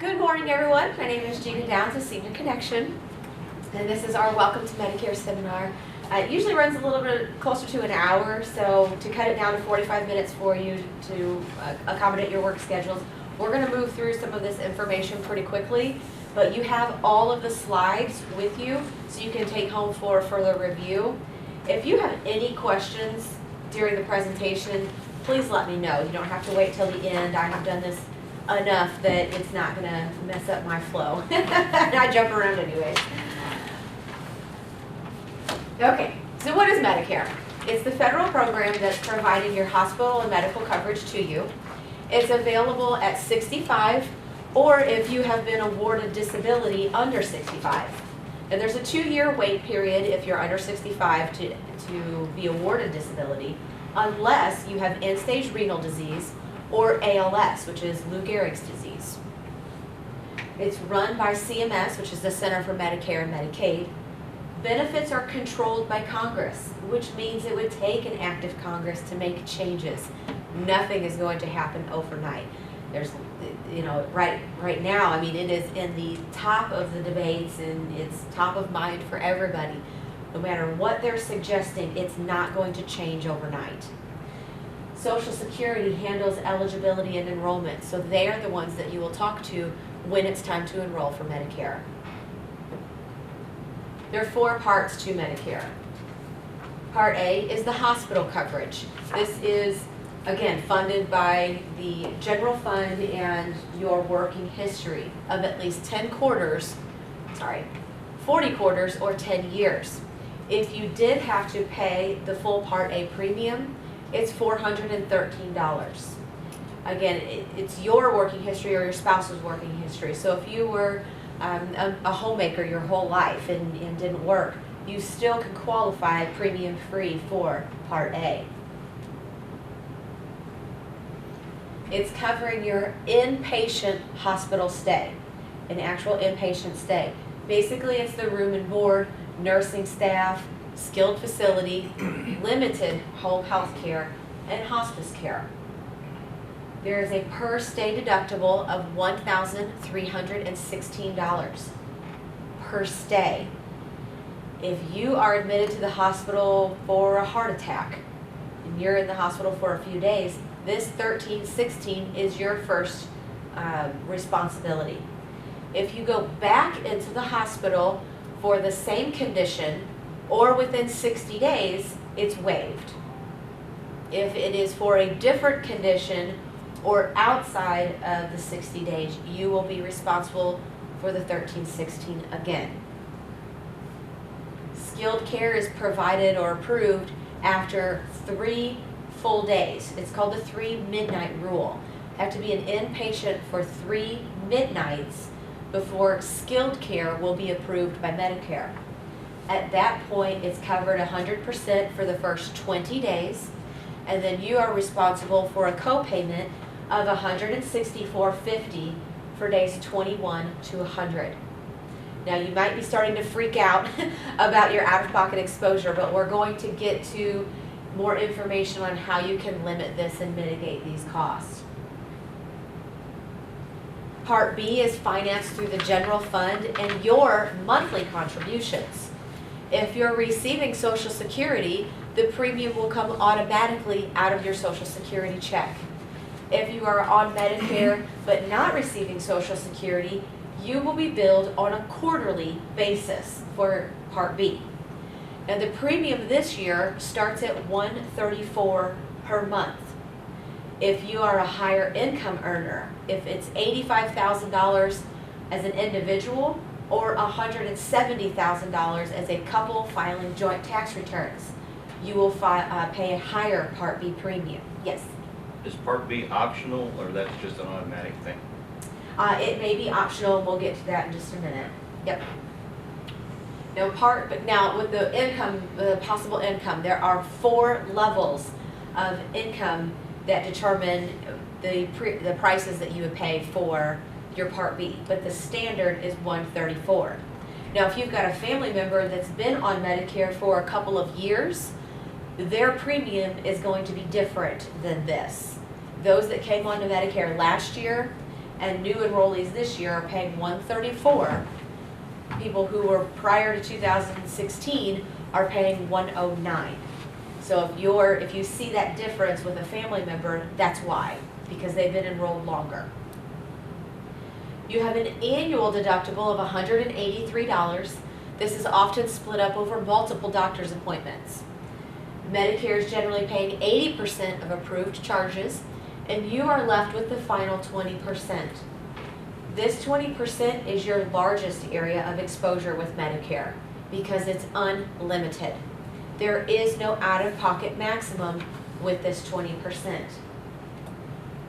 Good morning, everyone. My name is Gina Downs of Senior Connection, and this is our Welcome to Medicare seminar. It usually runs a little bit closer to an hour, so to cut it down to 45 minutes for you to accommodate your work schedules, we're going to move through some of this information pretty quickly, but you have all of the slides with you, so you can take home for further review. If you have any questions during the presentation, please let me know. You don't have to wait till the end. I have done this enough that it's not going to mess up my flow. And I jump around anyways. Okay, so what is Medicare? It's the federal program that's providing your hospital and medical coverage to you. It's available at 65 or if you have been awarded disability under 65. And there's a 2-year wait period if you're under 65 to be awarded disability, unless you have end-stage renal disease or ALS, which is Lou Gehrig's disease. It's run by CMS, which is the Center for Medicare and Medicaid. Benefits are controlled by Congress, which means it would take an active Congress to make changes. Nothing is going to happen overnight. There's, right now, I mean, it is in the top of the debates and it's top of mind for everybody. No matter what they're suggesting, it's not going to change overnight. Social Security handles eligibility and enrollment, so they are the ones that you will talk to when it's time to enroll for Medicare. There are 4 parts to Medicare. Part A is the hospital coverage. This is, again, funded by the general fund and your working history of at least 40 quarters or 10 years. If you did have to pay the full Part A premium, it's $413. Again, it's your working history or your spouse's working history. So if you were a homemaker your whole life and didn't work, you still can qualify premium free for Part A. It's covering your inpatient hospital stay, an actual inpatient stay. Basically, it's the room and board, nursing staff, skilled facility, limited home health care, and hospice care. There is a per stay deductible of $1,316 per stay. If you are admitted to the hospital for a heart attack and you're in the hospital for a few days, this $1,316 is your first responsibility. If you go back into the hospital for the same condition or within 60 days, it's waived. If it is for a different condition or outside of the 60 days, you will be responsible for the $1,316 again. Skilled care is provided or approved after 3 full days. It's called the 3 midnight rule. You have to be an inpatient for 3 midnights before skilled care will be approved by Medicare. At that point, it's covered 100% for the first 20 days, and then you are responsible for a copayment of $164.50 for days 21 to 100. Now, you might be starting to freak out about your out-of-pocket exposure, but we're going to get to more information on how you can limit this and mitigate these costs. Part B is financed through the general fund and your monthly contributions. If you're receiving Social Security, the premium will come automatically out of your Social Security check. If you are on Medicare but not receiving Social Security, you will be billed on a quarterly basis for Part B. Now, the premium this year starts at $134 per month. If you are a higher income earner, if it's $85,000 as an individual or $170,000 as a couple filing joint tax returns, you will pay a higher Part B premium. Yes? Is Part B optional, or that's just an automatic thing? It may be optional. We'll get to that in just a minute. Yep. But now with the income, the possible income, there are 4 levels of income that determine the prices that you would pay for your Part B, but the standard is $134. Now, if you've got a family member that's been on Medicare for a couple of years, their premium is going to be different than this. Those that came onto Medicare last year and new enrollees this year are paying $134. People who were prior to 2016 are paying $109. So if you see that difference with a family member, that's why, because they've been enrolled longer. You have an annual deductible of $183. This is often split up over multiple doctor's appointments. Medicare is generally paying 80% of approved charges, and you are left with the final 20%. This 20% is your largest area of exposure with Medicare because it's unlimited. There is no out-of-pocket maximum with this 20%.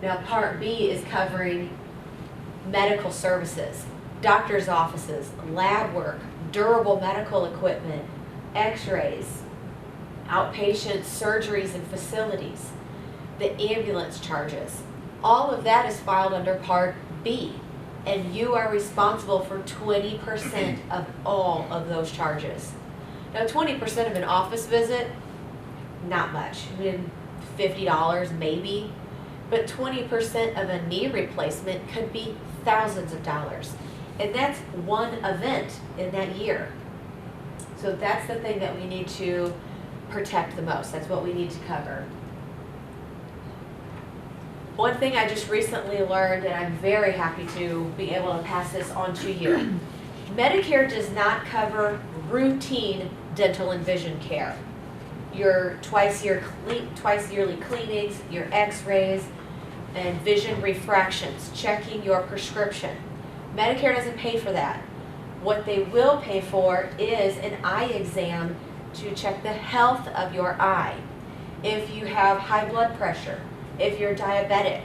Now, Part B is covering medical services, doctor's offices, lab work, durable medical equipment, x-rays, outpatient surgeries and facilities, the ambulance charges. All of that is filed under Part B, and you are responsible for 20% of all of those charges. Now, 20% of an office visit, not much. I mean, $50 maybe, but 20% of a knee replacement could be thousands of dollars. And that's one event in that year. So that's the thing that we need to protect the most. That's what we need to cover. One thing I just recently learned, and I'm very happy to be able to pass this on to you. Medicare does not cover routine dental and vision care. Your twice yearly cleanings, your x-rays, and vision refractions, checking your prescription. Medicare doesn't pay for that. What they will pay for is an eye exam to check the health of your eye. If you have high blood pressure, if you're diabetic,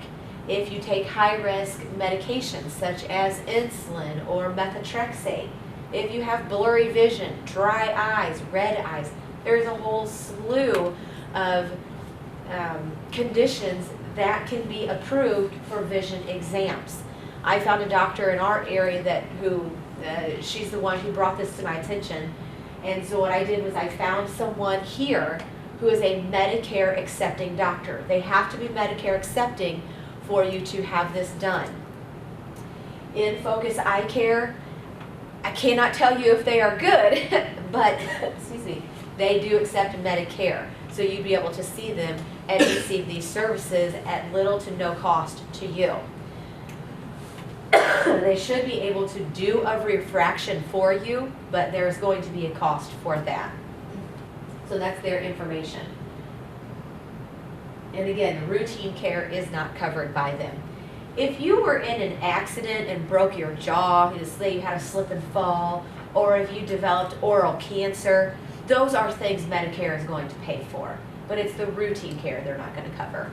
if you take high-risk medications such as insulin or methotrexate, if you have blurry vision, dry eyes, red eyes, there's a whole slew of conditions that can be approved for vision exams. I found a doctor in our area she's the one who brought this to my attention. And so what I did was I found someone here who is a Medicare accepting doctor. They have to be Medicare accepting for you to have this done. In Focus Eye Care, I cannot tell you if they are good, but excuse me, they do accept Medicare. So you'd be able to see them and receive these services at little to no cost to you. They should be able to do a refraction for you, but there's going to be a cost for that. So that's their information. And again, routine care is not covered by them. If you were in an accident and broke your jaw, say you had a slip and fall, or if you developed oral cancer, those are things Medicare is going to pay for. But it's the routine care they're not going to cover.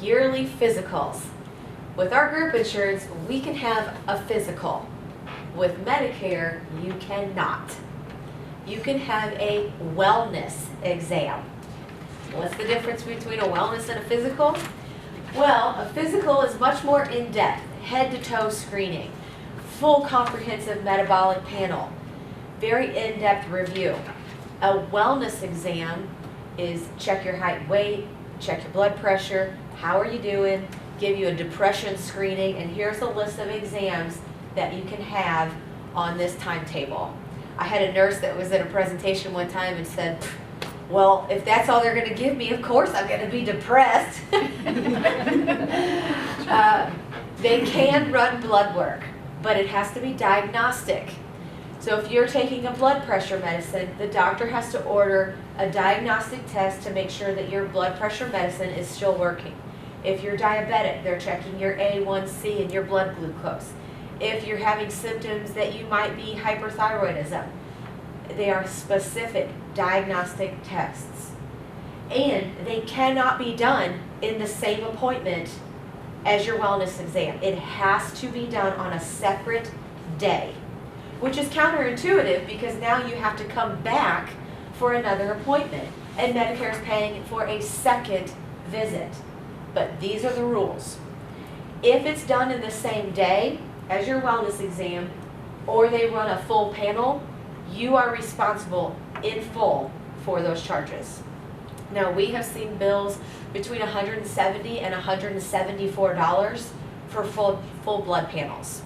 Yearly physicals. With our group insurance, we can have a physical. With Medicare, you cannot. You can have a wellness exam. What's the difference between a wellness and a physical? Well, a physical is much more in-depth, head-to-toe screening, full comprehensive metabolic panel, very in-depth review. A wellness exam is check your height, weight, check your blood pressure, how are you doing, give you a depression screening, and here's a list of exams that you can have on this timetable. I had a nurse that was at a presentation one time and said, well, if that's all they're going to give me, of course I'm going to be depressed. They can run blood work, but it has to be diagnostic. So if you're taking a blood pressure medicine, the doctor has to order a diagnostic test to make sure that your blood pressure medicine is still working. If you're diabetic, they're checking your A1C and your blood glucose. If you're having symptoms that you might be hyperthyroidism, they are specific diagnostic tests. And they cannot be done in the same appointment as your wellness exam. It has to be done on a separate day, which is counterintuitive because now you have to come back for another appointment. And Medicare is paying for a second visit. But these are the rules. If it's done in the same day as your wellness exam, or they run a full panel, you are responsible in full for those charges. Now, we have seen bills between $170 and $174 for full blood panels.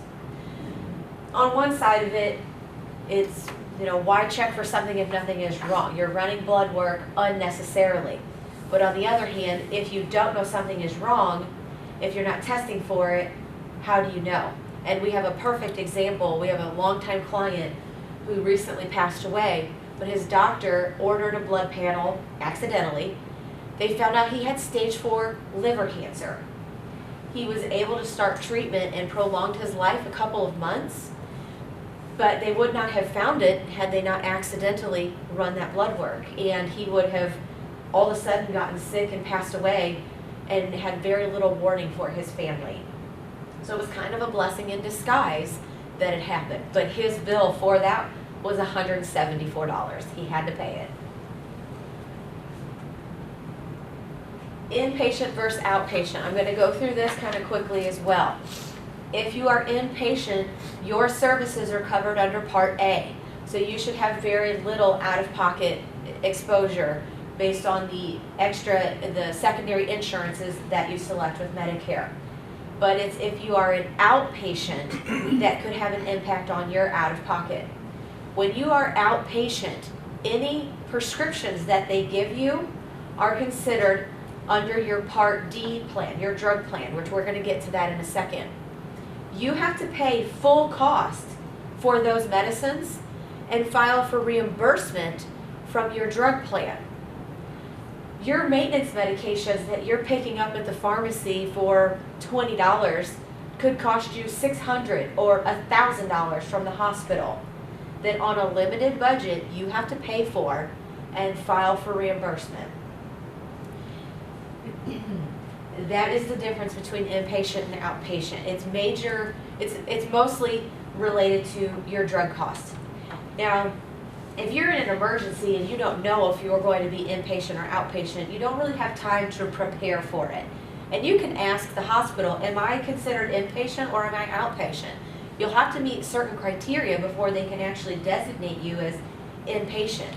On one side of it, it's, why check for something if nothing is wrong? You're running blood work unnecessarily. But on the other hand, if you don't know something is wrong, if you're not testing for it, how do you know? And we have a perfect example. We have a longtime client who recently passed away, but his doctor ordered a blood panel accidentally. They found out he had stage 4 liver cancer. He was able to start treatment and prolonged his life a couple of months, but they would not have found it had they not accidentally run that blood work. And he would have all of a sudden gotten sick and passed away and had very little warning for his family. So it was kind of a blessing in disguise that it happened. But his bill for that was $174. He had to pay it. Inpatient versus outpatient. I'm going to go through this kind of quickly as well. If you are inpatient, your services are covered under Part A. So you should have very little out-of-pocket exposure based on the secondary insurances that you select with Medicare. But it's if you are an outpatient that could have an impact on your out-of-pocket. When you are outpatient, any prescriptions that they give you are considered under your Part D plan, your drug plan, which we're going to get to that in a second. You have to pay full cost for those medicines and file for reimbursement from your drug plan. Your maintenance medications that you're picking up at the pharmacy for $20 could cost you $600 or $1,000 from the hospital. That on a limited budget you have to pay for and file for reimbursement. That is the difference between inpatient and outpatient. It's mostly related to your drug costs. Now, if you're in an emergency and you don't know if you're going to be inpatient or outpatient, you don't really have time to prepare for it. And you can ask the hospital, am I considered inpatient or am I outpatient? You'll have to meet certain criteria before they can actually designate you as inpatient.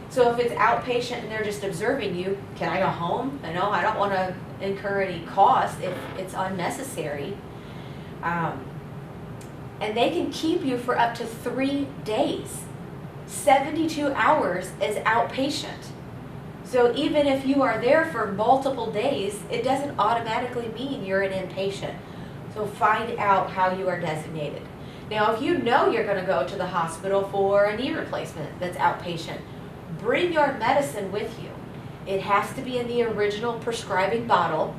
So if it's outpatient and they're just observing you, can I go home? I don't want to incur any cost if it's unnecessary. And they can keep you for up to 3 days. 72 hours is outpatient. So even if you are there for multiple days, it doesn't automatically mean you're an inpatient. So find out how you are designated. Now, if you know you're going to go to the hospital for a knee replacement that's outpatient, bring your medicine with you. It has to be in the original prescribing bottle,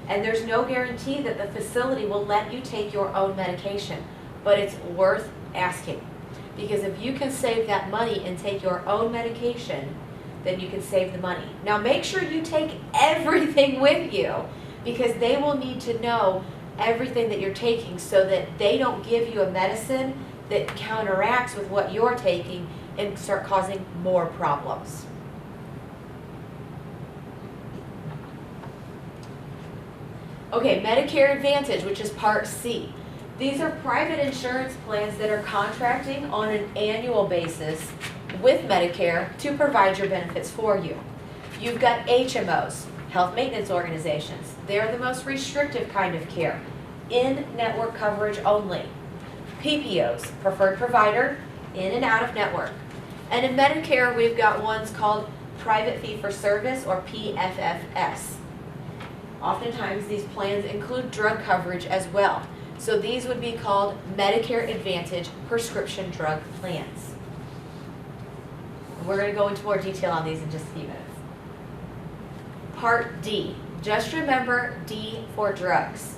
and there's no guarantee that the facility will let you take your own medication, but it's worth asking. Because if you can save that money and take your own medication, then you can save the money. Now make sure you take everything with you, because they will need to know everything that you're taking so that they don't give you a medicine that counteracts with what you're taking and start causing more problems. Okay, Medicare Advantage, which is Part C. These are private insurance plans that are contracting on an annual basis with Medicare to provide your benefits for you. You've got HMOs, health maintenance organizations. They're the most restrictive kind of care, in-network coverage only. PPOs, preferred provider, in and out of network. And in Medicare, we've got ones called private fee-for-service or PFFS. Oftentimes, these plans include drug coverage as well. So these would be called Medicare Advantage prescription drug plans. We're going to go into more detail on these in just a few minutes. Part D. Just remember D for drugs.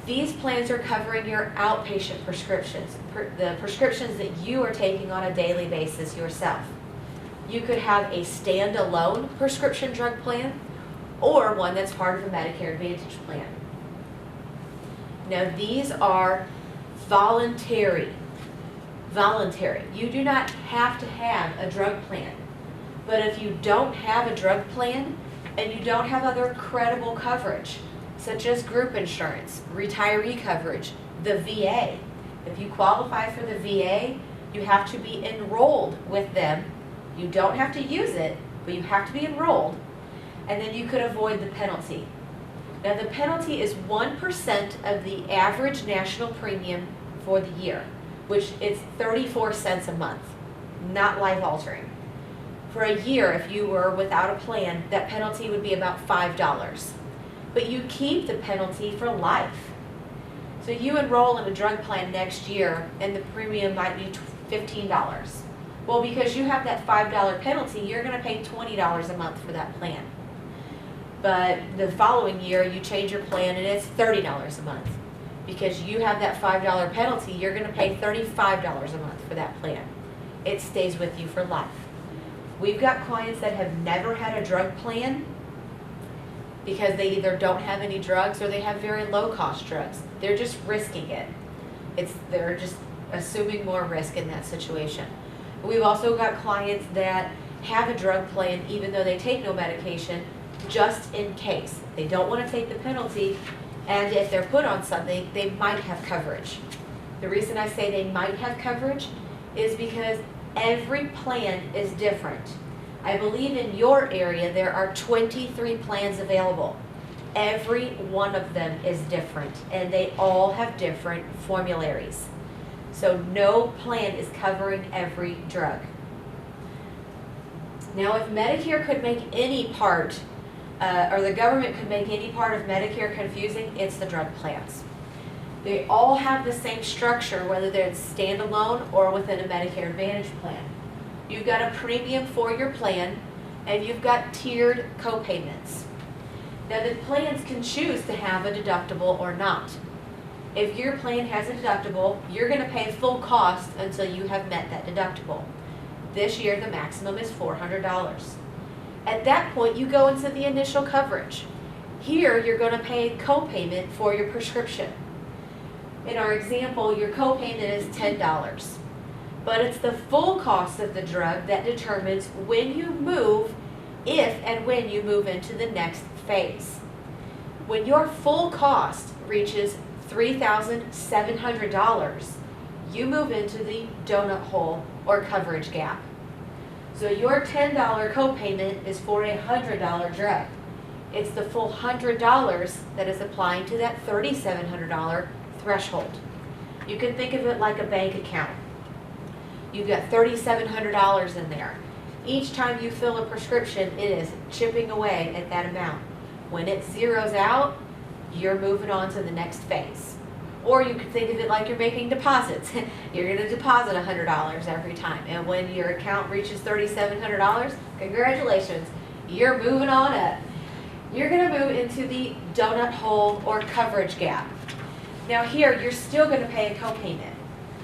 These plans are covering your outpatient prescriptions, the prescriptions that you are taking on a daily basis yourself. You could have a standalone prescription drug plan or one that's part of a Medicare Advantage plan. Now these are voluntary. You do not have to have a drug plan. But if you don't have a drug plan and you don't have other credible coverage, such as group insurance, retiree coverage, the VA. If you qualify for the VA, you have to be enrolled with them. You don't have to use it, but you have to be enrolled and then you could avoid the penalty. Now the penalty is 1% of the average national premium for the year, which is 34 cents a month, not life altering. For a year, if you were without a plan, that penalty would be about $5. But you keep the penalty for life. So you enroll in a drug plan next year and the premium might be $15. Well, because you have that $5 penalty, you're going to pay $20 a month for that plan. But the following year, you change your plan and it's $30 a month. Because you have that $5 penalty, you're going to pay $35 a month for that plan. It stays with you for life. We've got clients that have never had a drug plan because they either don't have any drugs or they have very low cost drugs. They're just risking it. They're just assuming more risk in that situation. We've also got clients that have a drug plan even though they take no medication, just in case. They don't want to take the penalty, and if they're put on something, they might have coverage. The reason I say they might have coverage is because every plan is different. I believe in your area there are 23 plans available. Every one of them is different, and they all have different formularies. So no plan is covering every drug. Now, if Medicare could make any part, or the government could make any part of Medicare confusing, it's the drug plans. They all have the same structure, whether they're standalone or within a Medicare Advantage plan. You've got a premium for your plan, and you've got tiered co-payments. Now, the plans can choose to have a deductible or not. If your plan has a deductible, you're going to pay full cost until you have met that deductible. This year, the maximum is $400. At that point, you go into the initial coverage. Here, you're going to pay co-payment for your prescription. In our example, your co-payment is $10. But it's the full cost of the drug that determines when you move, if and when you move into the next phase. When your full cost reaches $3,700, you move into the donut hole or coverage gap. So your $10 copayment is for a $100 drug. It's the full $100 that is applying to that $3,700 threshold. You can think of it like a bank account. You've got $3,700 in there. Each time you fill a prescription, it is chipping away at that amount. When it zeroes out, you're moving on to the next phase. Or you could think of it like you're making deposits. You're going to deposit $100 every time. And when your account reaches $3,700, congratulations, you're moving on up. You're going to move into the donut hole or coverage gap. Now here, you're still going to pay a copayment,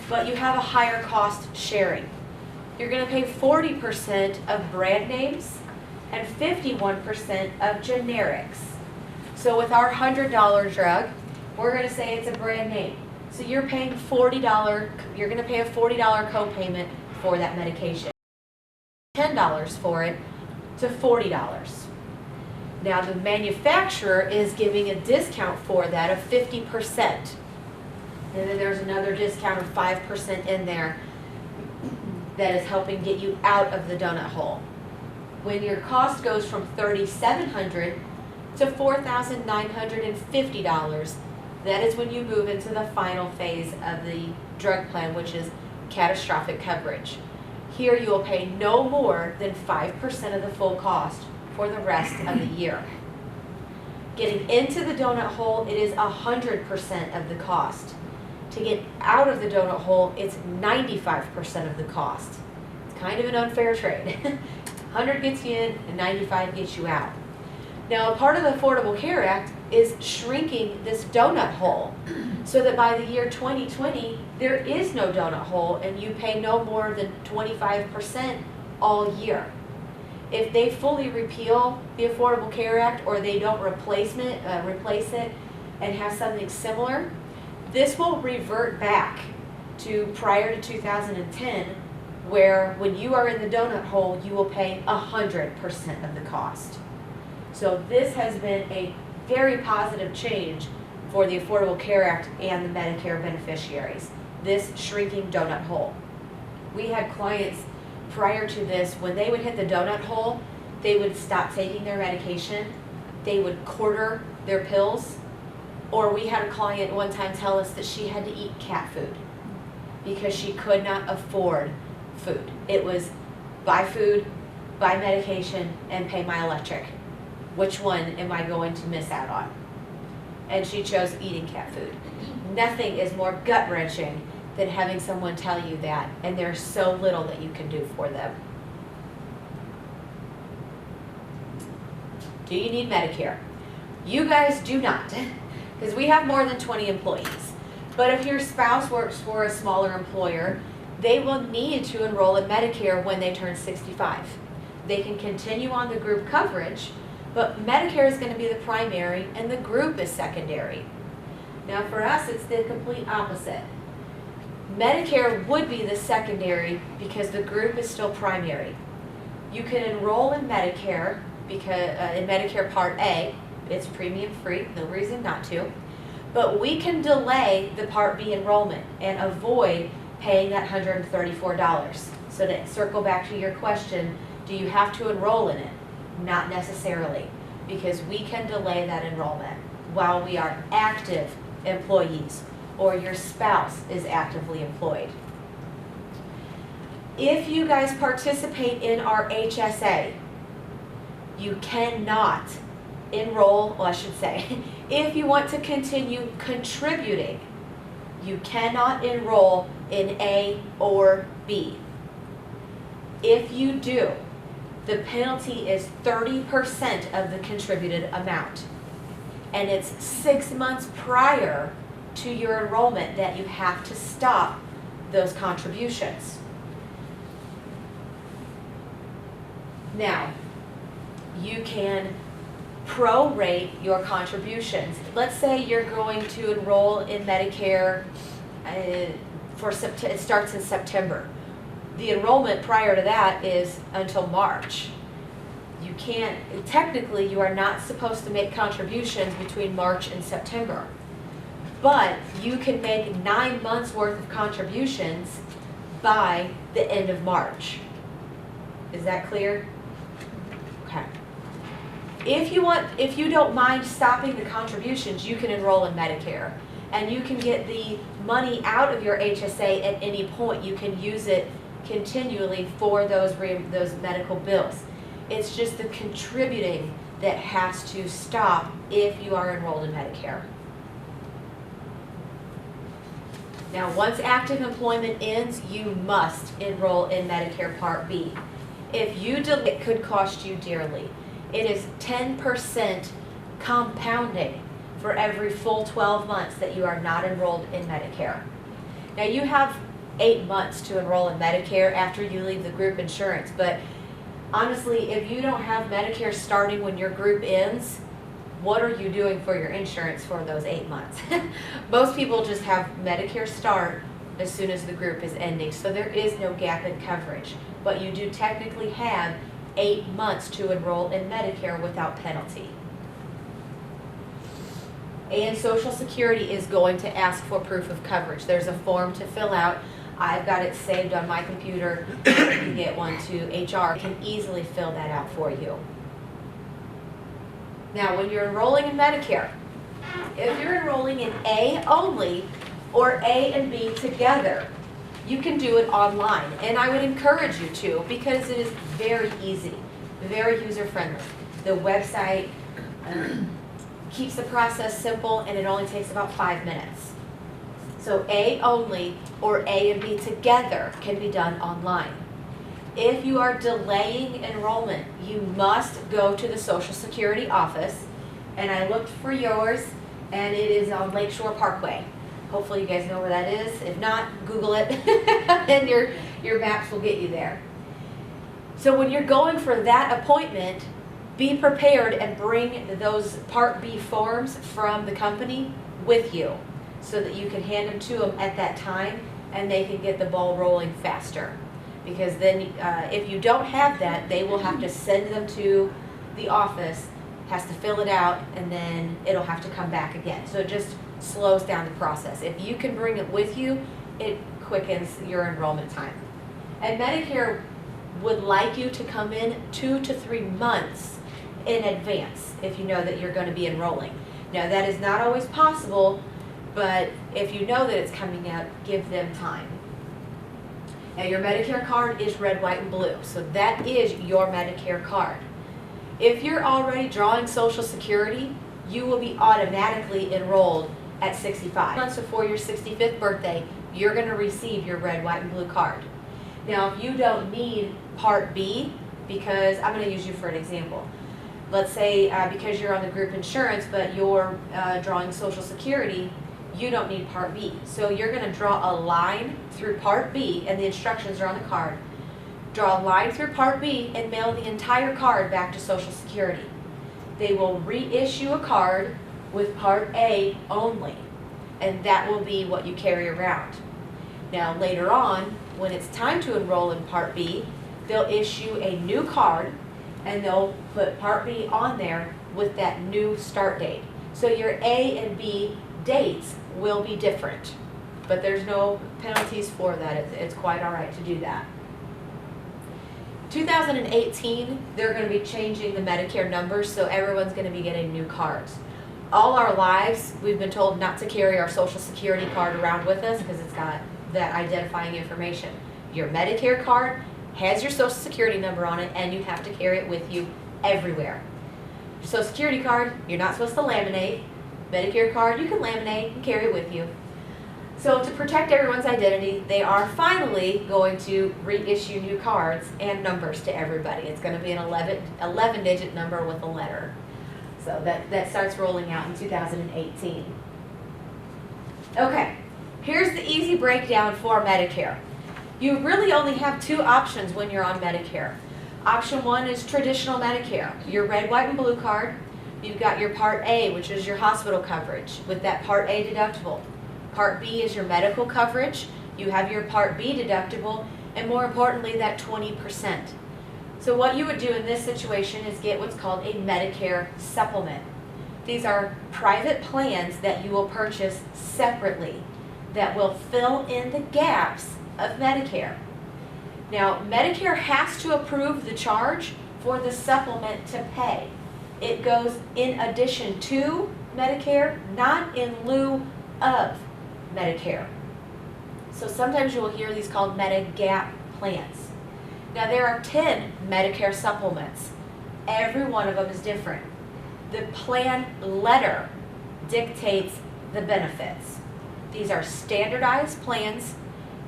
but you have a higher cost sharing. You're going to pay 40% of brand names and 51% of generics. So with our $100 drug, we're going to say it's a brand name. So you're paying $40, you're going to pay a $40 copayment for that medication. $10 for it to $40. Now the manufacturer is giving a discount for that of 50%. And then there's another discount of 5% in there that is helping get you out of the donut hole. When your cost goes from $3,700 to $4,950, that is when you move into the final phase of the drug plan, which is catastrophic coverage. Here you will pay no more than 5% of the full cost for the rest of the year. Getting into the donut hole, it is 100% of the cost. To get out of the donut hole, it's 95% of the cost. It's kind of an unfair trade. 100 gets you in and 95 gets you out. Now, a part of the Affordable Care Act is shrinking this donut hole so that by the year 2020, there is no donut hole and you pay no more than 25% all year. If they fully repeal the Affordable Care Act or they don't replace it and have something similar, this will revert back to prior to 2010, where when you are in the donut hole, you will pay 100% of the cost. So this has been a very positive change for the Affordable Care Act and the Medicare beneficiaries, this shrinking donut hole. We had clients prior to this, when they would hit the donut hole, they would stop taking their medication, they would quarter their pills, or we had a client one time tell us that she had to eat cat food because she could not afford food. It was buy food, buy medication, and pay my electric. Which one am I going to miss out on? And she chose eating cat food. Nothing is more gut-wrenching than having someone tell you that, and there's so little that you can do for them. Do you need Medicare? You guys do not, because we have more than 20 employees. But if your spouse works for a smaller employer, they will need to enroll in Medicare when they turn 65. They can continue on the group coverage, but Medicare is going to be the primary and the group is secondary. Now for us, it's the complete opposite. Medicare would be the secondary because the group is still primary. You can enroll in Medicare because in Medicare Part A, it's premium free, no reason not to. But we can delay the Part B enrollment and avoid paying that $134. So to circle back to your question, do you have to enroll in it? Not necessarily, because we can delay that enrollment while we are active employees or your spouse is actively employed. If you guys participate in our HSA, you cannot enroll, well I should say, if you want to continue contributing, you cannot enroll in A or B. If you do, the penalty is 30% of the contributed amount. And it's 6 months prior to your enrollment that you have to stop those contributions. Now, you can prorate your contributions. Let's say you're going to enroll in Medicare it starts in September. The enrollment prior to that is until March. You can't, technically you are not supposed to make contributions between March and September. But you can make 9 months worth of contributions by the end of March. Is that clear? Okay. If you don't mind stopping the contributions, you can enroll in Medicare. And you can get the money out of your HSA at any point. You can use it continually for those medical bills. It's just the contributing that has to stop if you are enrolled in Medicare. Now, once active employment ends, you must enroll in Medicare Part B. If you delay, it could cost you dearly. It is 10% compounding for every full 12 months that you are not enrolled in Medicare. Now, you have 8 months to enroll in Medicare after you leave the group insurance, but honestly, if you don't have Medicare starting when your group ends, what are you doing for your insurance for those 8 months? Most people just have Medicare start as soon as the group is ending, so there is no gap in coverage. But you do technically have 8 months to enroll in Medicare without penalty. And Social Security is going to ask for proof of coverage. There's a form to fill out. I've got it saved on my computer. You can get one to HR. It can easily fill that out for you. Now, when you're enrolling in Medicare, if you're enrolling in A only or A and B together, you can do it online. And I would encourage you to, because it is very easy, very user-friendly. The website keeps the process simple, and it only takes about 5 minutes. So A only or A and B together can be done online. If you are delaying enrollment, you must go to the Social Security office, and I looked for yours, and it is on Lakeshore Parkway. Hopefully you guys know where that is. If not, Google it, and your maps will get you there. So when you're going for that appointment, be prepared and bring those Part B forms from the company with you so that you can hand them to them at that time and they can get the ball rolling faster. Because then if you don't have that, they will have to send them to the office, has to fill it out, and then it'll have to come back again. So it just slows down the process. If you can bring it with you, it quickens your enrollment time. And Medicare would like you to come in 2 to 3 months in advance if you know that you're going to be enrolling. Now, that is not always possible, but if you know that it's coming up, give them time. Now, your Medicare card is red, white, and blue, so that is your Medicare card. If you're already drawing Social Security, you will be automatically enrolled at 65. Months before your 65th birthday, you're going to receive your red, white, and blue card. Now, if you don't need Part B, because I'm going to use you for an example. Let's say because you're on the group insurance, but you're drawing Social Security, you don't need Part B. So you're going to draw a line through Part B, and the instructions are on the card. Draw a line through Part B and mail the entire card back to Social Security. They will reissue a card with Part A only, and that will be what you carry around. Now, later on, when it's time to enroll in Part B, they'll issue a new card, and they'll put Part B on there with that new start date. So your A and B dates will be different, but there's no penalties for that. It's quite all right to do that. 2018, they're going to be changing the Medicare numbers, so everyone's going to be getting new cards. All our lives, we've been told not to carry our Social Security card around with us because it's got that identifying information. Your Medicare card has your Social Security number on it, and you have to carry it with you everywhere. Your Social Security card, you're not supposed to laminate. Medicare card, you can laminate and carry it with you. So to protect everyone's identity, they are finally going to reissue new cards and numbers to everybody. It's going to be an 11-digit number with a letter. So that starts rolling out in 2018. Okay, here's the easy breakdown for Medicare. You really only have 2 options when you're on Medicare. Option 1 is traditional Medicare, your red, white, and blue card. You've got your Part A, which is your hospital coverage with that Part A deductible. Part B is your medical coverage. You have your Part B deductible, and more importantly, that 20%. So what you would do in this situation is get what's called a Medicare supplement. These are private plans that you will purchase separately that will fill in the gaps of Medicare. Now, Medicare has to approve the charge for the supplement to pay. It goes in addition to Medicare, not in lieu of Medicare. So sometimes you will hear these called Medigap plans. Now, there are 10 Medicare supplements. Every one of them is different. The plan letter dictates the benefits. These are standardized plans.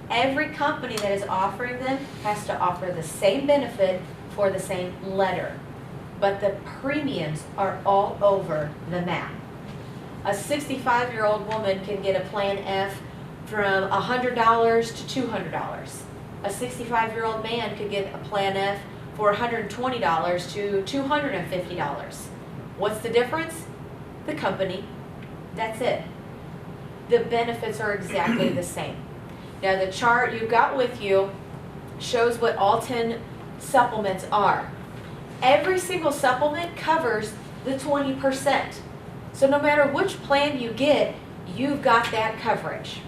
Every company that is offering them has to offer the same benefit for the same letter. But the premiums are all over the map. A 65-year-old woman can get a Plan F from $100 to $200. A 65-year-old man could get a Plan F for $120 to $250. What's the difference? The company. That's it. The benefits are exactly the same. Now, the chart you've got with you shows what all 10 supplements are. Every single supplement covers the 20%. So no matter which plan you get, you've got that coverage.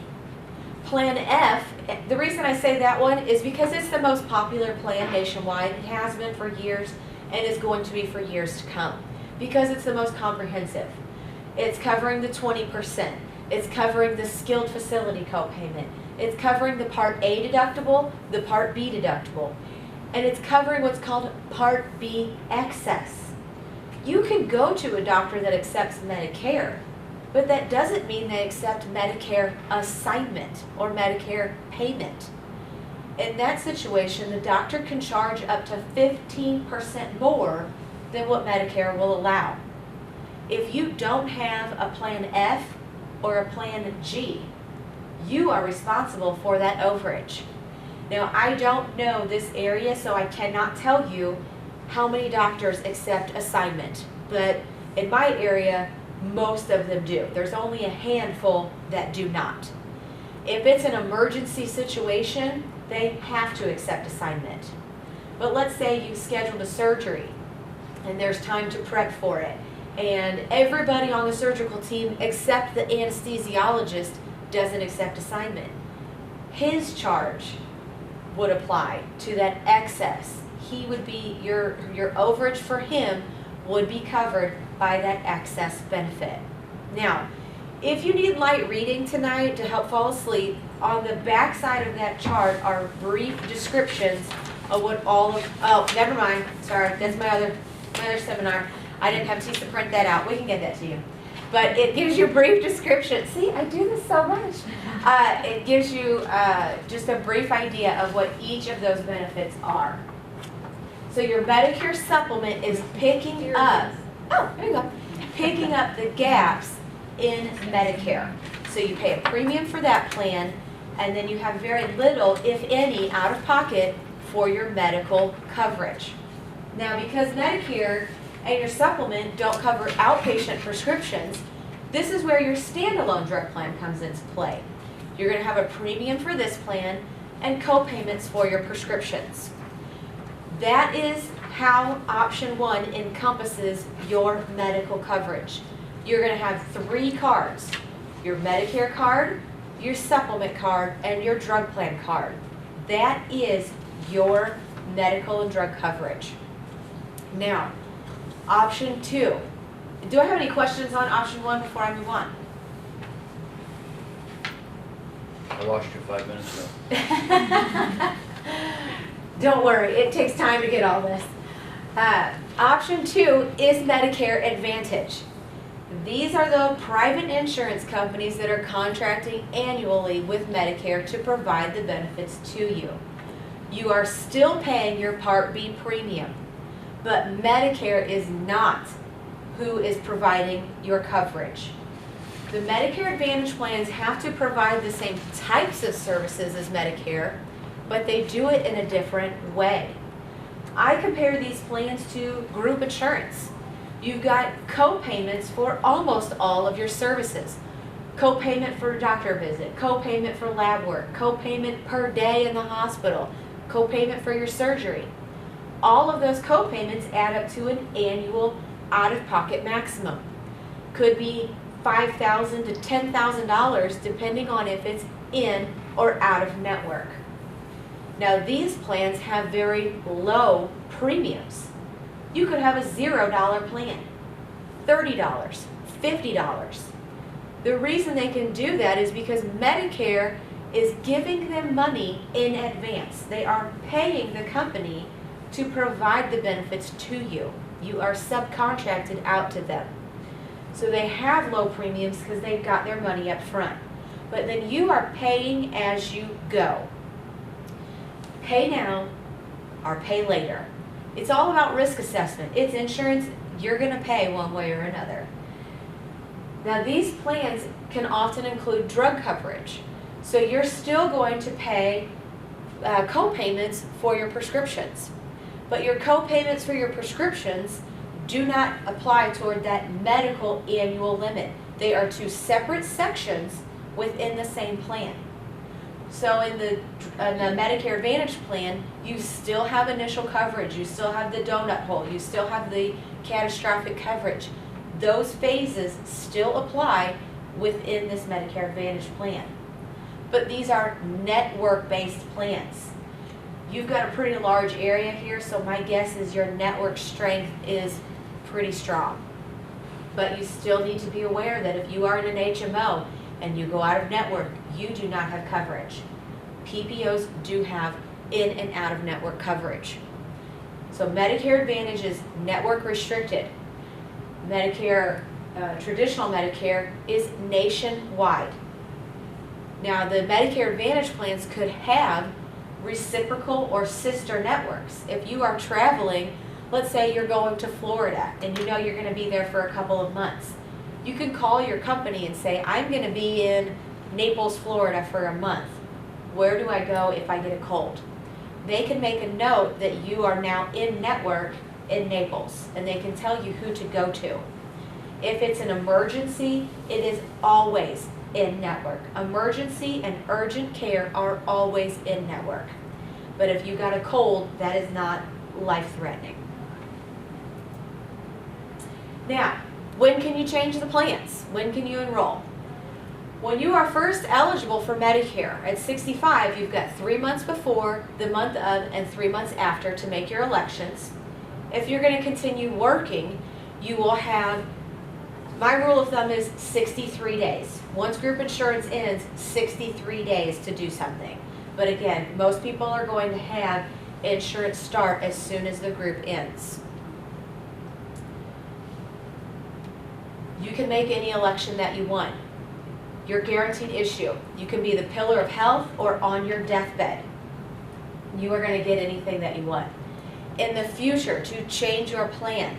Plan F, the reason I say that one is because it's the most popular plan nationwide. It has been for years and is going to be for years to come because it's the most comprehensive. It's covering the 20%. It's covering the skilled facility copayment. It's covering the Part A deductible, the Part B deductible, and it's covering what's called Part B excess. You can go to a doctor that accepts Medicare, but that doesn't mean they accept Medicare assignment or Medicare payment. In that situation, the doctor can charge up to 15% more than what Medicare will allow. If you don't have a Plan F or a Plan G, you are responsible for that overage. Now, I don't know this area, so I cannot tell you how many doctors accept assignment, but in my area, most of them do. There's only a handful that do not. If it's an emergency situation, they have to accept assignment. But let's say you've scheduled a surgery and there's time to prep for it, and everybody on the surgical team except the anesthesiologist doesn't accept assignment. His charge would apply to that excess. He would be, your overage for him would be covered by that excess benefit. Now, if you need light reading tonight to help fall asleep, on the back side of that chart are brief descriptions of what all of, oh, never mind, sorry, that's my other seminar. I didn't have to print that out, we can get that to you. But it gives you a brief description. See, I do this so much. It gives you just a brief idea of what each of those benefits are. So your Medicare supplement is picking up, oh, there you go, picking up the gaps in Medicare. So you pay a premium for that plan, and then you have very little, if any, out of pocket for your medical coverage. Now, because Medicare and your supplement don't cover outpatient prescriptions, this is where your standalone drug plan comes into play. You're going to have a premium for this plan and co-payments for your prescriptions. That is how option 1 encompasses your medical coverage. You're going to have 3 cards: your Medicare card, your supplement card, and your drug plan card. That is your medical and drug coverage. Now, option 2. Do I have any questions on option 1 before I move on? I lost you 5 minutes ago. Don't worry, it takes time to get all this. Option 2 is Medicare Advantage. These are the private insurance companies that are contracting annually with Medicare to provide the benefits to you. You are still paying your Part B premium, but Medicare is not who is providing your coverage. The Medicare Advantage plans have to provide the same types of services as Medicare, but they do it in a different way. I compare these plans to group insurance. You've got co-payments for almost all of your services. Co-payment for a doctor visit, co-payment for lab work, co-payment per day in the hospital, co-payment for your surgery. All of those co-payments add up to an annual out-of-pocket maximum. Could be $5,000 to $10,000 depending on if it's in or out of network. Now, these plans have very low premiums. You could have a $0 plan, $30, $50. The reason they can do that is because Medicare is giving them money in advance. They are paying the company to provide the benefits to you. You are subcontracted out to them. So they have low premiums because they've got their money up front. But then you are paying as you go. Pay now or pay later. It's all about risk assessment. It's insurance. You're going to pay one way or another. Now, these plans can often include drug coverage. So you're still going to pay co-payments for your prescriptions. But your co-payments for your prescriptions do not apply toward that medical annual limit. They are 2 separate sections within the same plan. So in the Medicare Advantage plan, you still have initial coverage, you still have the donut hole, you still have the catastrophic coverage. Those phases still apply within this Medicare Advantage plan. But these are network-based plans. You've got a pretty large area here, so my guess is your network strength is pretty strong. But you still need to be aware that if you are in an HMO and you go out of network, you do not have coverage. PPOs do have in and out of network coverage. So Medicare Advantage is network restricted. Medicare, traditional Medicare is nationwide. Now, the Medicare Advantage plans could have reciprocal or sister networks. If you are traveling, let's say you're going to Florida and you know you're going to be there for a couple of months. You can call your company and say, I'm going to be in Naples, Florida for a month. Where do I go if I get a cold? They can make a note that you are now in network in Naples, and they can tell you who to go to. If it's an emergency, it is always in network. Emergency and urgent care are always in network. But if you got a cold, that is not life-threatening. Now, when can you change the plans? When can you enroll? When you are first eligible for Medicare at 65, you've got 3 months before, the month of, and 3 months after to make your elections. If you're going to continue working, you will have, my rule of thumb is 63 days. Once group insurance ends, 63 days to do something. But again, most people are going to have insurance start as soon as the group ends. You can make any election that you want. Your guaranteed issue. You can be the pillar of health or on your deathbed. You are going to get anything that you want. In the future, to change your plan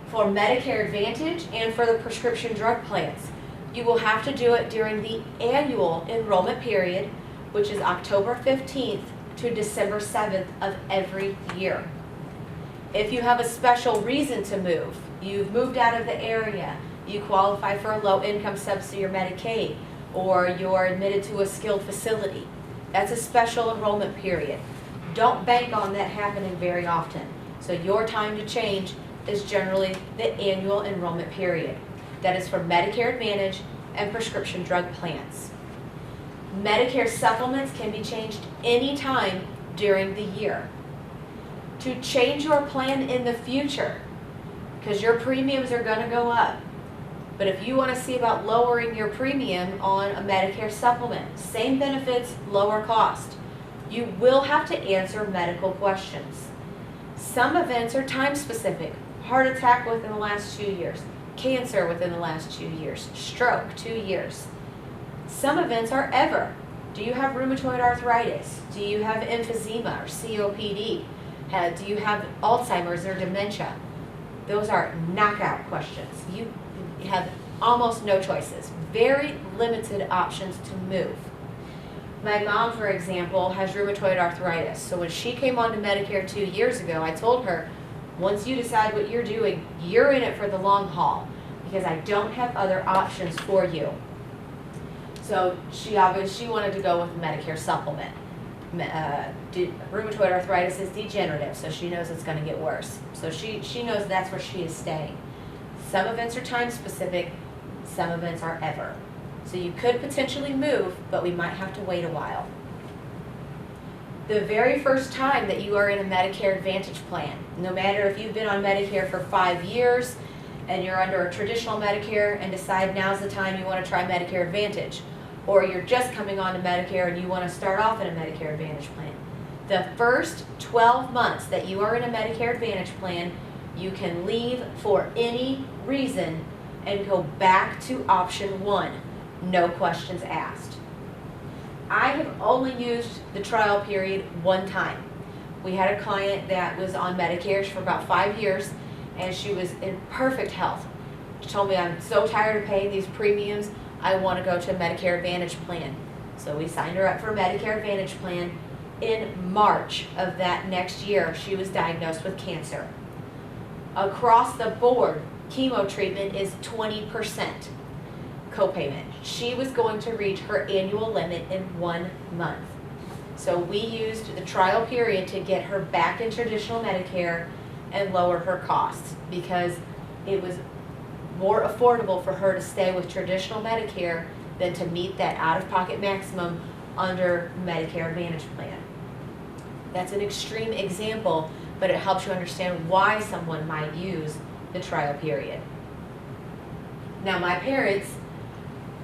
for Medicare Advantage and for the prescription drug plans, you will have to do it during the annual enrollment period, which is October 15th to December 7th of every year. If you have a special reason to move, you've moved out of the area, you qualify for a low-income subsidy or Medicaid, or you're admitted to a skilled facility, that's a special enrollment period. Don't bank on that happening very often. So your time to change is generally the annual enrollment period. That is for Medicare Advantage and prescription drug plans. Medicare supplements can be changed anytime during the year. To change your plan in the future, because your premiums are going to go up. But if you want to see about lowering your premium on a Medicare supplement, same benefits, lower cost, you will have to answer medical questions. Some events are time specific. Heart attack within the last 2 years, cancer within the last 2 years, stroke 2 years. Some events are ever. Do you have rheumatoid arthritis? Do you have emphysema or COPD? Do you have Alzheimer's or dementia? Those are knockout questions. You have almost no choices. Very limited options to move. My mom, for example, has rheumatoid arthritis. So when she came onto Medicare 2 years ago, I told her, once you decide what you're doing, you're in it for the long haul because I don't have other options for you. So she wanted to go with a Medicare supplement. Rheumatoid arthritis is degenerative, so she knows it's going to get worse. So she knows that's where she is staying. Some events are time specific, some events are ever. So you could potentially move, but we might have to wait a while. The very first time that you are in a Medicare Advantage plan, no matter if you've been on Medicare for 5 years and you're under a traditional Medicare and decide now's the time you want to try Medicare Advantage, or you're just coming on to Medicare and you want to start off in a Medicare Advantage plan. The first 12 months that you are in a Medicare Advantage plan, you can leave for any reason and go back to option 1. No questions asked. I have only used the trial period one time. We had a client that was on Medicare for about 5 years and she was in perfect health. She told me, I'm so tired of paying these premiums, I want to go to a Medicare Advantage plan. So we signed her up for a Medicare Advantage plan. In March of that next year, she was diagnosed with cancer. Across the board, chemo treatment is 20% copayment. She was going to reach her annual limit in 1 month. So we used the trial period to get her back in traditional Medicare and lower her costs because it was more affordable for her to stay with traditional Medicare than to meet that out-of-pocket maximum under Medicare Advantage plan. That's an extreme example, but it helps you understand why someone might use the trial period. Now, my parents,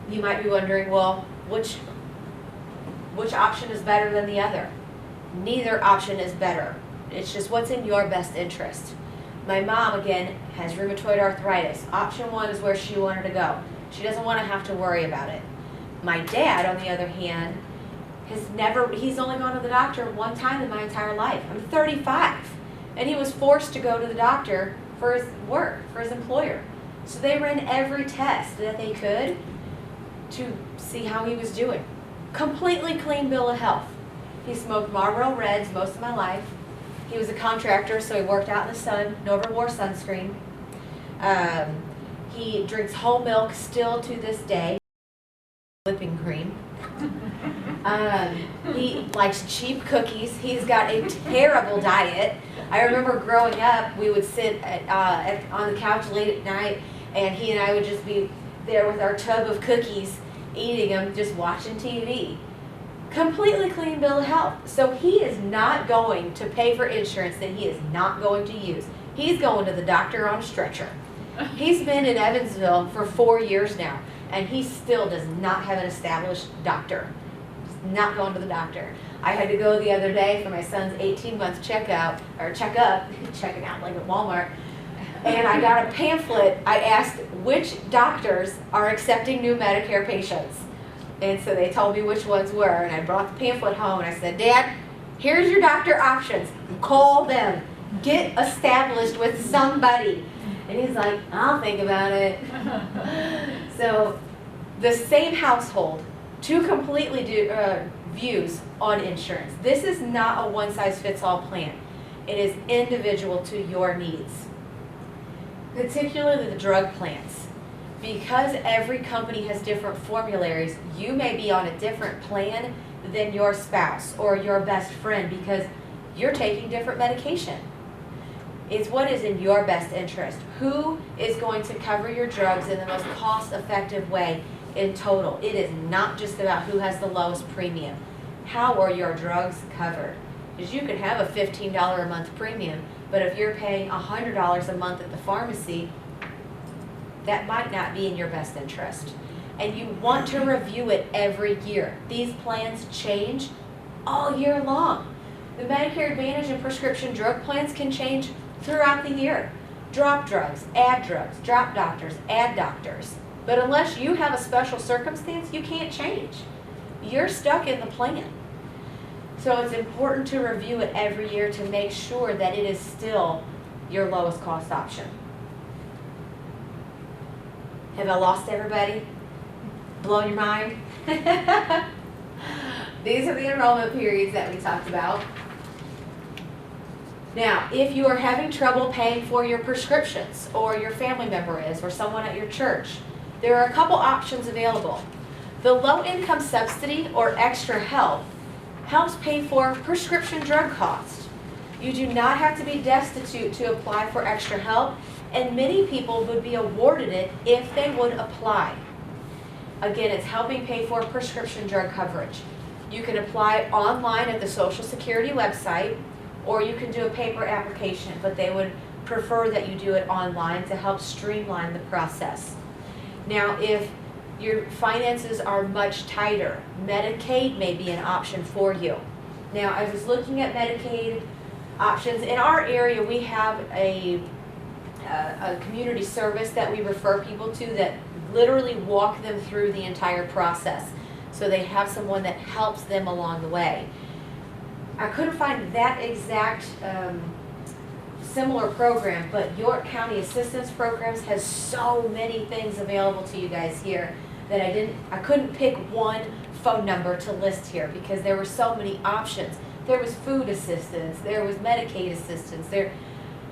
you might be wondering, well, which option is better than the other? Neither option is better. It's just what's in your best interest. My mom, again, has rheumatoid arthritis. Option 1 is where she wanted to go. She doesn't want to have to worry about it. My dad, on the other hand, he's only gone to the doctor one time in my entire life. I'm 35. And he was forced to go to the doctor for his work, for his employer. So they ran every test that they could to see how he was doing. Completely clean bill of health. He smoked Marlboro Reds most of my life. He was a contractor, so he worked out in the sun, never wore sunscreen. He drinks whole milk still to this day, whipping cream. He likes cheap cookies. He's got a terrible diet. I remember growing up, we would sit on the couch late at night, and he and I would just be there with our tub of cookies, eating them, just watching TV. Completely clean bill of health. So he is not going to pay for insurance that he is not going to use. He's going to the doctor on a stretcher. He's been in Evansville for 4 years now, and he still does not have an established doctor. He's not going to the doctor. I had to go the other day for my son's 18-month checkup, checking out like at Walmart, and I got a pamphlet. I asked which doctors are accepting new Medicare patients. And so they told me which ones were, and I brought the pamphlet home and I said, Dad, here's your doctor options. Call them. Get established with somebody. And he's like, I'll think about it. So the same household, two completely views on insurance. This is not a one-size-fits-all plan. It is individual to your needs, particularly the drug plans. Because every company has different formularies, you may be on a different plan than your spouse or your best friend because you're taking different medication. It's what is in your best interest. Who is going to cover your drugs in the most cost-effective way in total? It is not just about who has the lowest premium. How are your drugs covered? Because you can have a $15 a month premium, but if you're paying $100 a month at the pharmacy, that might not be in your best interest. And you want to review it every year. These plans change all year long. The Medicare Advantage and prescription drug plans can change throughout the year. Drop drugs, drop doctors, add doctors. But unless you have a special circumstance, you can't change. You're stuck in the plan. So it's important to review it every year to make sure that it is still your lowest cost option. Have I lost everybody? Blown your mind? These are the enrollment periods that we talked about. Now, if you are having trouble paying for your prescriptions, or your family member is, or someone at your church, there are a couple options available. The low-income subsidy, or extra help, helps pay for prescription drug costs. You do not have to be destitute to apply for extra help, and many people would be awarded it if they would apply. Again, it's helping pay for prescription drug coverage. You can apply online at the Social Security website, or you can do a paper application, but they would prefer that you do it online to help streamline the process. Now, if your finances are much tighter, Medicaid may be an option for you. Now, I was looking at Medicaid options. In our area, we have a community service that we refer people to that literally walk them through the entire process. So they have someone that helps them along the way. I couldn't find that exact similar program, but York County Assistance Programs has so many things available to you guys here that I couldn't pick one phone number to list here because there were so many options. There was food assistance, there was Medicaid assistance, there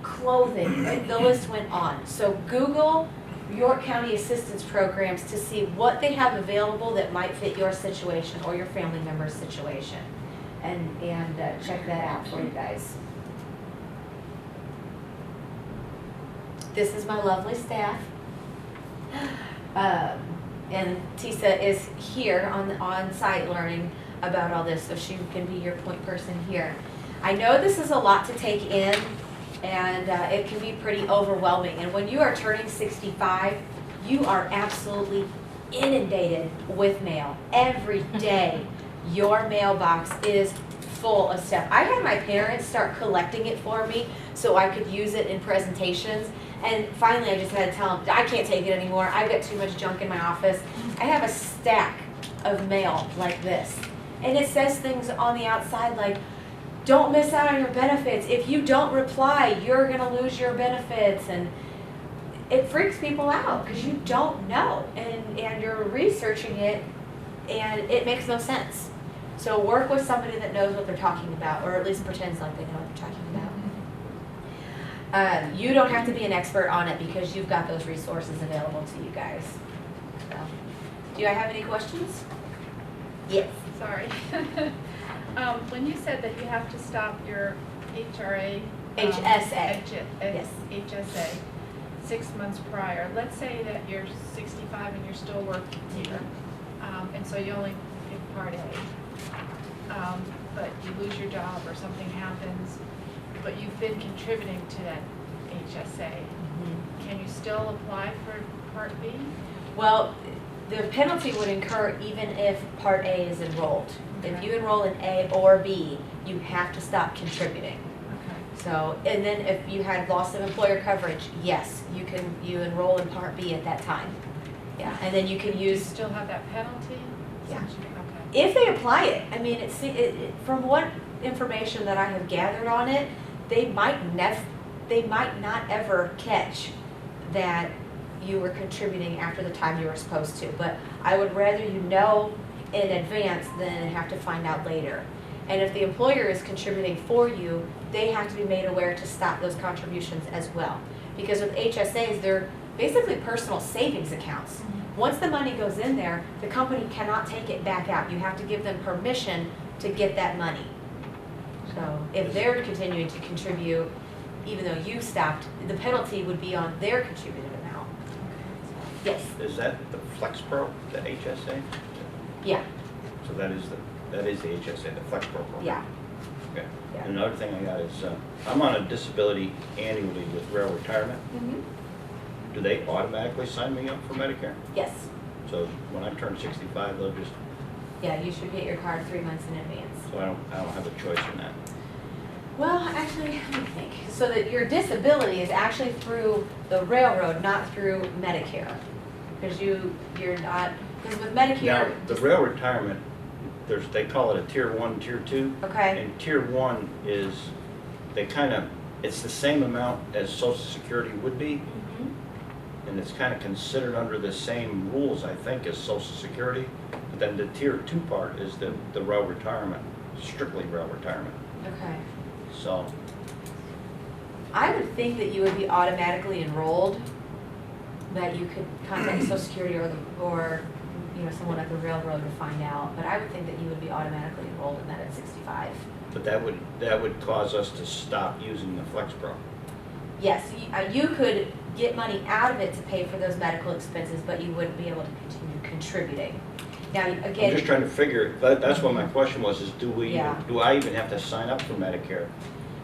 clothing, the list went on. So Google York County Assistance Programs to see what they have available that might fit your situation or your family member's situation, and check that out for you guys. This is my lovely staff. And Tisa is here on site learning about all this, so she can be your point person here. I know this is a lot to take in, and it can be pretty overwhelming. And when you are turning 65, you are absolutely inundated with mail. Every day, your mailbox is full of stuff. I had my parents start collecting it for me so I could use it in presentations. And finally, I just had to tell them, I can't take it anymore. I've got too much junk in my office. I have a stack of mail like this. And it says things on the outside like, don't miss out on your benefits. If you don't reply, you're going to lose your benefits. And it freaks people out because you don't know. And you're researching it, and it makes no sense. So work with somebody that knows what they're talking about, or at least pretends like they know what they're talking about. You don't have to be an expert on it because you've got those resources available to you guys. So, do I have any questions? Yes. Sorry. When you said that you have to stop your HRA, HSA. Yes. HSA 6 months prior. Let's say that you're 65 and you're still working here. and so you only pick Part A. But you lose your job or something happens, but you've been contributing to that HSA. Can you still apply for Part B? Well, the penalty would incur even if Part A is enrolled. If Okay. you enroll in A or B, you have to stop contributing. Okay. So, and then if you had loss of employer coverage, yes, you enroll in Part B at that time. Yeah, and then you can Do you use, still have that penalty? Yeah. Since you- Okay. if they apply it, I mean, from what information that I have gathered on it, they might not ever catch that you were contributing after the time you were supposed to. But I would rather you know in advance than have to find out later. And if the employer is contributing for you, they have to be made aware to stop those contributions as well. Because with HSAs, they're basically personal savings accounts. Once the money goes in there, the company cannot take it back out. You have to give them permission to get that money. So if they're continuing to contribute, even though you stopped, the penalty would be on their contributed amount. Yes, Is that the Flex Pro, the HSA? yeah, So that is the HSA, the Flex Pro program? yeah, Okay. yeah. Another thing I got is, I'm on a disability annually with rail retirement. Mhm. Do they automatically sign me up for Medicare? Yes, So when I turn 65, they'll just, yeah, you should get your card 3 months in advance. so I don't have a choice in that. Well, actually, let me think. So that your disability is actually through the railroad, not through Medicare. Because you're not, because with Now, Medicare. the rail retirement, they call it a tier 1, tier 2. Okay, And tier 1 is, it's the same amount as Social Security would be, mhm. and it's kind of considered under the same rules, I think, as Social Security. But then the tier 2 part is the rail retirement, strictly rail retirement. Okay. So, I would think that you would be automatically enrolled, that you could contact Social Security or someone at the railroad to find out. But I would think that you would be automatically enrolled in that at 65. but that would cause us to stop using the Flex Pro. Yes, you could get money out of it to pay for those medical expenses, but you wouldn't be able to continue contributing. Now, I'm just again, trying to figure, that's what my question was, is do Yeah. I even have to sign up for Medicare?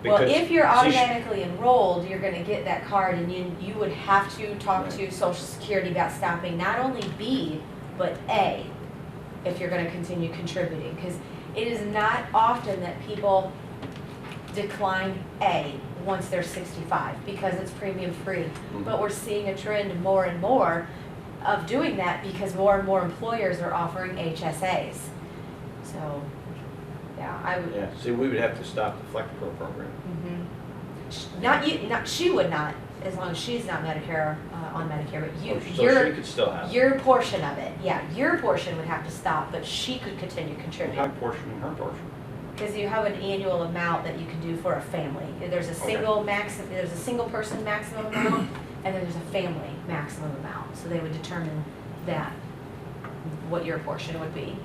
well, Because, if you're see, automatically enrolled, you're gonna get that card, and you would have to talk to Right. Social Security about stopping not only B, but A, if you're gonna continue contributing. Because it is not often that people decline A once they're 65, because it's premium free. Mhm. But we're seeing a trend more and more of doing that because more and more employers are offering HSAs. So, yeah, I would. Yeah, see, we would have to stop the Flex Pro program. Not you, she would not, as long as she's not Medicare, on Medicare, but you, So she could still have it. your portion of it, yeah, your portion would have to stop, but she could continue My contributing. portion and her portion. Because you have an annual amount that you can do for a family. There's a single there's a single person maximum amount, and then there's a family maximum amount. So they would determine that, what your portion would be.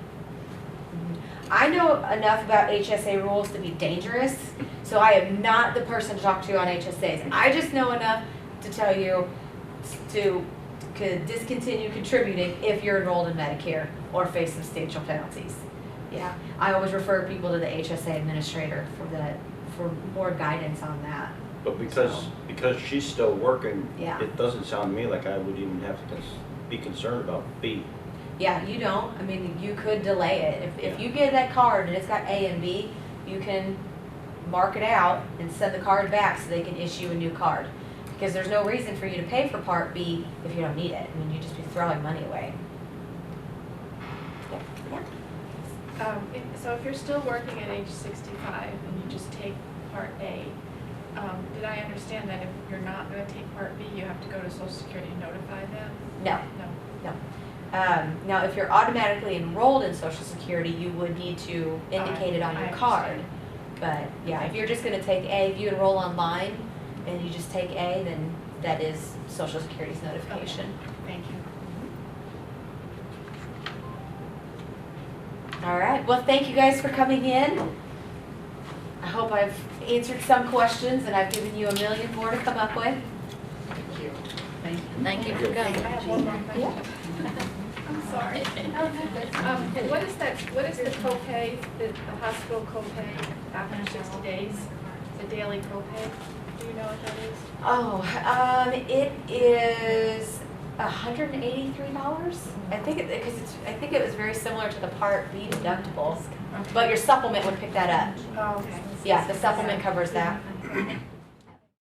I know enough about HSA rules to be dangerous, so I am not the person to talk to on HSAs. I just know enough to tell you to discontinue contributing if you're enrolled in Medicare or face substantial penalties. Yeah, I always refer people to the HSA administrator for more guidance on that. But because she's still working, Yeah. it doesn't sound to me like I would even have to be concerned about B. Yeah, you don't, I mean, you could delay it. If you get that card and it's got A and B, you can mark it out and send the card back so they can issue a new card. Because there's no reason for you to pay for Part B if you don't need it. I mean, you'd just be throwing money away. So if you're still working at age 65 and you just take Part A, did I understand that if you're not going to take Part B, you have to go to Social Security and notify them? No. No. Now, if you're automatically enrolled in Social Security, you would need to indicate it on I your card. understand. But yeah, if you're just gonna take A, if you enroll online and you just take A, then that is Social Security's notification. Thank you. All right, well, thank you guys for coming in. I hope I've answered some questions and I've given you a million more to come up with. Thank you for coming. I have one more question. Yeah. Sorry. What is the copay, the hospital copay after 60 days? The daily copay? Do you know what that is? Oh, it is $183. I think I think it was very similar to the Part B deductible, but your supplement would pick that up. Oh, okay. Yeah, the supplement covers that.